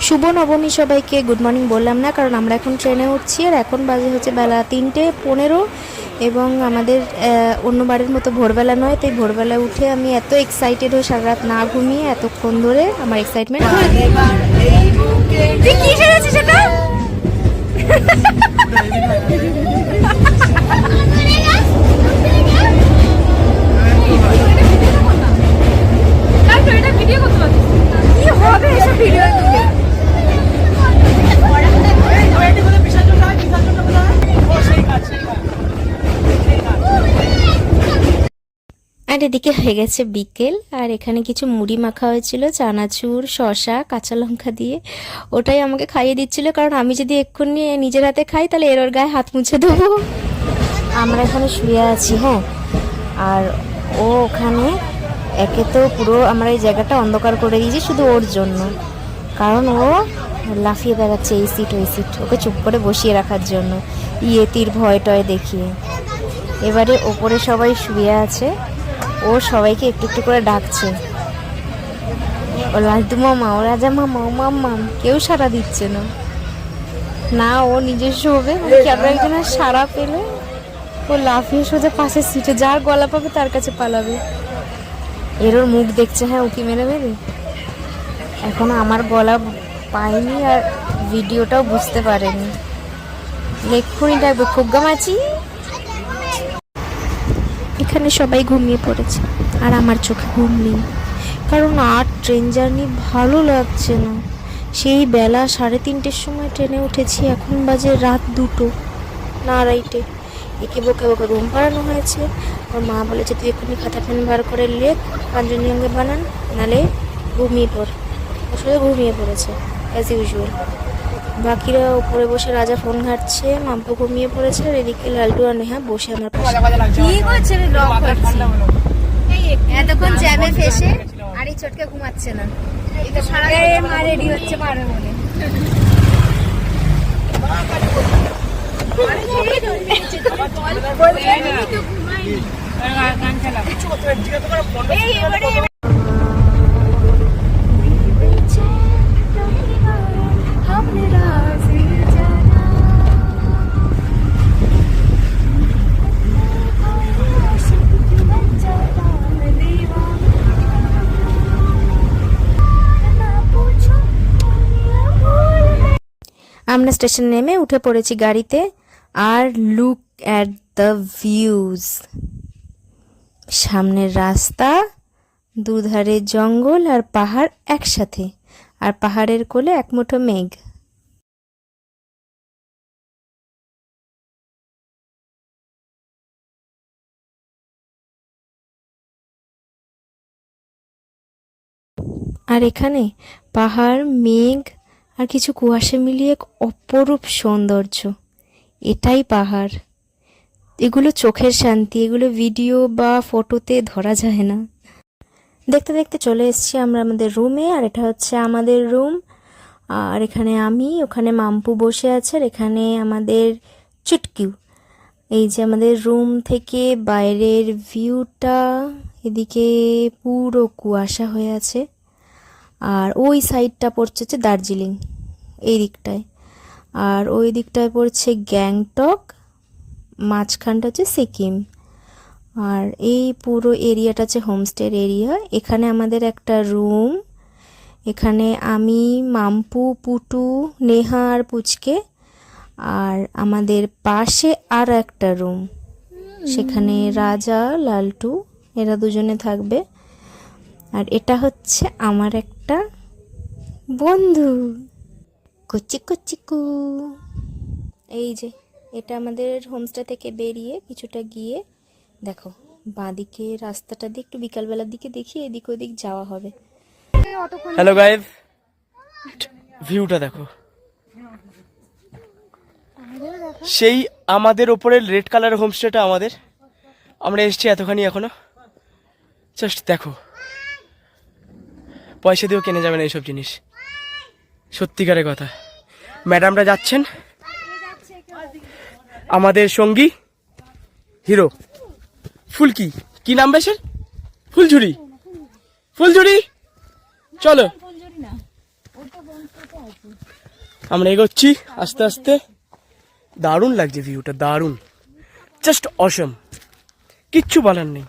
শুভ নবমী সবাইকে good morning বললাম না, কারণ আমরা এখন ট্রেনে উঠছি আর এখন বাজে হচ্ছে বেলা 3:15 এবং আমাদের অন্য বারের মতো ভোরবেলা নয়, তাই ভোরবেলা উঠে আমি এত এক্সাইটেড হয়ে সারা রাত না ঘুমিয়ে এতক্ষণ ধরে আমার এক্সাইটমেন্ট আর এদিকে হয়ে গেছে বিকেল, আর এখানে কিছু মুড়ি মাখা হয়েছিল চানাচুর শসা কাঁচা লঙ্কা দিয়ে, ওটাই আমাকে খাইয়ে দিচ্ছিল, কারণ আমি যদি এক্ষুনি নিজের হাতে খাই তাহলে এর গায়ে হাত মুছে দেবো। আমরা এখানে শুয়ে আছি, হ্যাঁ, আর ও ওখানে একে তো পুরো আমরা এই জায়গাটা অন্ধকার করে দিয়েছি শুধু ওর জন্য, কারণ ও লাফিয়ে বেড়াচ্ছে এই সিট ওই সিট, ওকে চুপ করে বসিয়ে রাখার জন্য ইয়েতির ভয় টয় দেখিয়ে। এবারে ওপরে সবাই শুয়ে আছে, ও সবাইকে একটু একটু করে ডাকছে, ও লাড্ডু মামা, ও রাজা মামা, ও মাম্মা, কেউ সাড়া দিচ্ছে না, না ও নিজস্ব হবে কেন একজনের সাড়া পেলে ও লাফিয়ে সোজা পাশের সিটে যার গলা পাবে তার কাছে পালাবে। এর ওর মুখ দেখছে, হ্যাঁ উকি মেরে মেরে, এখনো আমার গলা পাইনি আর ভিডিওটাও বুঝতে পারেনি, এক্ষুনি ডাকবে খোগ্গা মাছি। এখানে সবাই ঘুমিয়ে পড়েছে আর আমার চোখে ঘুম নেই, কারণ আর ট্রেন জার্নি ভালো লাগছে না। সেই বেলা 3:30-র সময় ট্রেনে উঠেছি, এখন বাজে রাত 2 না 2:30। একে বকে বকে ঘুম পাড়ানো হয়েছে। ওর মা বলেছে তুই এক্ষুনি খাতা পেন বার করে লেখ, কাঞ্চনজঙ্ঘা বানান, নালে ঘুমিয়ে পড়। আসলে ঘুমিয়ে পড়েছে অ্যাজ ইউজুয়াল। বাকিরা উপরে বসে রাজা ফোন ঘাটছে, মাম্পু ঘুমিয়ে পড়েছে, আর এদিকে লালটু আর নেহা বসে আমার পাশে। কি করছে রে, লক করছি এতক্ষণ জ্যামে ফেসে, আর এই চটকে ঘুমাচ্ছে না, এই তো সারা মা রেডি হচ্ছে মারে বলে। আমরা স্টেশন নেমে উঠে পড়েছি গাড়িতে, আর লুক অ্যাট দ্য ভিউজ। সামনের রাস্তা, দুধারে জঙ্গল আর পাহাড় একসাথে, আর পাহাড়ের কোলে এক মুঠো মেঘ। আর এখানে পাহাড়, মেঘ আর কিছু কুয়াশা মিলিয়ে এক অপরূপ সৌন্দর্য। এটাই পাহাড়, এগুলো চোখের শান্তি, এগুলো ভিডিও বা ফটোতে ধরা যায় না। দেখতে দেখতে চলে এসেছি আমরা আমাদের রুমে, আর এটা হচ্ছে আমাদের রুম। আর এখানে আমি, ওখানে মাম্পু বসে আছে, আর এখানে আমাদের চুটকিউ। এই যে আমাদের রুম থেকে বাইরের ভিউটা, এদিকে পুরো কুয়াশা হয়ে আছে, আর ওই সাইডটা পড়ছে হচ্ছে দার্জিলিং এই দিকটায়, আর ওই দিকটায় পড়ছে গ্যাংটক, মাঝখানটা হচ্ছে সিকিম, আর এই পুরো এরিয়াটা হচ্ছে হোমস্টের এরিয়া। এখানে আমাদের একটা রুম, এখানে আমি, মাম্পু, পুটু, নেহা আর পুচকে, আর আমাদের পাশে আর একটা রুম, সেখানে রাজা, লালটু, এরা দুজনে থাকবে। আর এটা হচ্ছে আমার একটা বন্ধু কচিকু চিকু। এই যে এটা আমাদের হোমস্টে থেকে বেরিয়ে কিছুটা গিয়ে দেখো বাঁদিকে রাস্তাটা দিয়ে একটু বিকালবেলার দিকে দেখি এদিক ওদিক যাওয়া হবে। হ্যালো গাইস, ভিউটা দেখো, সেই আমাদের ওপরের রেড কালারের হোমস্টেটা আমাদের, আমরা এসেছি এতখানি এখনো, জাস্ট দেখো, পয়সা দিয়েও কেনা যাবে না এইসব জিনিস, সত্যিকারের কথা। ম্যাডামরা যাচ্ছেন, আমাদের সঙ্গী হিরো ফুলকি, কি নাম বেশের, ফুলঝুরি, ফুলঝুরি চলো। আমরা এগোচ্ছি আস্তে আস্তে। দারুণ লাগছে ভিউটা, দারুণ, জাস্ট অসম, কিচ্ছু বলার নেই।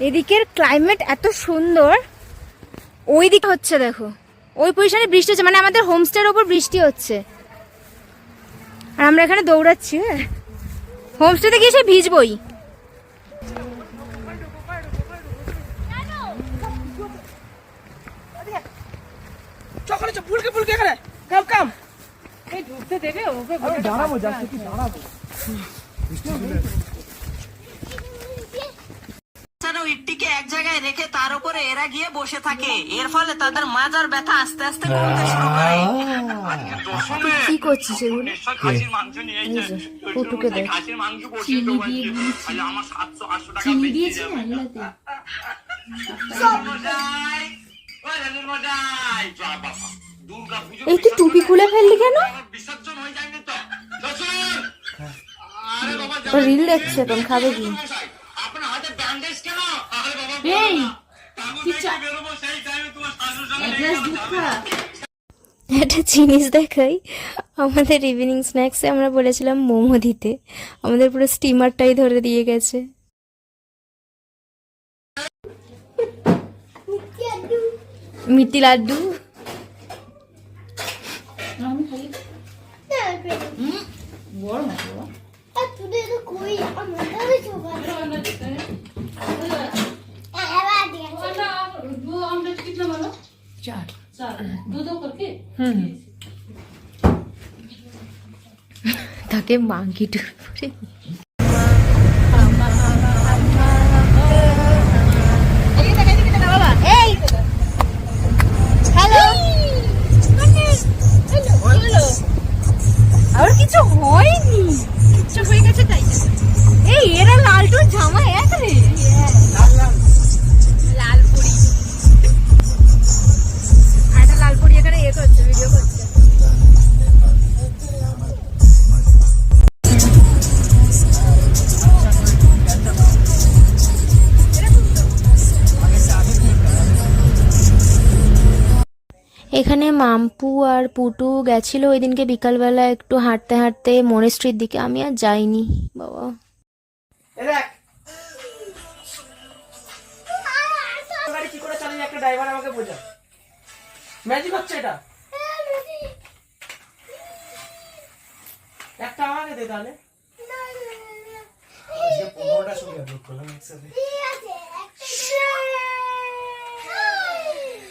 এদিকের ক্লাইমেট এত সুন্দর, ওই দিকে হচ্ছে দেখো, ওই পজিশনে বৃষ্টি হচ্ছে, মানে আমাদের হোমস্টের ওপর বৃষ্টি হচ্ছে আর আমরা এখানে দৌড়াচ্ছি। হ্যাঁ, হোমস্টেতে গিয়ে সে ভিজবই। ইটটিকে এক জায়গায় রেখে তার উপরে এরা গিয়ে বসে থাকে, এর ফলে তাদের মাজার ব্যথা আস্তে আস্তে কমতে শুরু করে। কি করছিস এগুলো? ফুটুকে দেখ, চিনি দিয়েছি এই তুই টুপি খুলে ফেললি কেন? রিল দেখছে, এখন খাবে কি? একটা জিনিস দেখাই, আমাদের ইভিনিং স্ন্যাক্সে আমরা বলেছিলাম মোমো দিতে, আমাদের পুরো স্টিমারটাই ধরে দিয়ে গেছে। মিষ্টি লাড্ডু তাকে মাঙ্কি টুপি আর কিছু হয়নি, কিছু হয়ে গেছে তাই। এই এরা লালটু জামা আছে রে, লাল পরি আর একটা লাল পরি এখানে ইয়ে করছে, ভিডিও করছে। এখানে মাম্পু আর পুটু গেছিল ওই দিনকে বিকালবেলা একটু হাঁটতে হাঁটতে মনেস্ট্রির দিকে, আমি আর যাইনি বাবা। কি করে চালিয়ে একটা ড্রাইভার আমাকে বোঝা, ম্যাজিক হচ্ছে এটা। একটা আমাকে দে তাহলে। আজকে 15টা ছবি আপলোড করলাম একসাথে।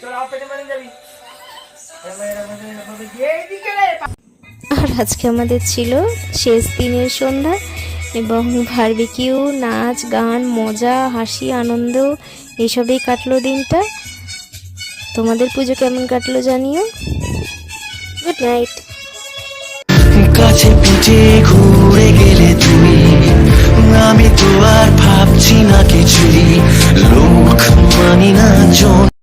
চল আপ পেটে মানে যাবি। আর আজকে আমাদের ছিল শেষ দিনের সন্ধ্যা এবং বারবিকিউ, নাচ গান, মজা, হাসি, আনন্দ এইসবেই কাটলো দিনটা। তোমাদের পুজো কেমন কাটলো জানিও। Good night. কাছে পিঠে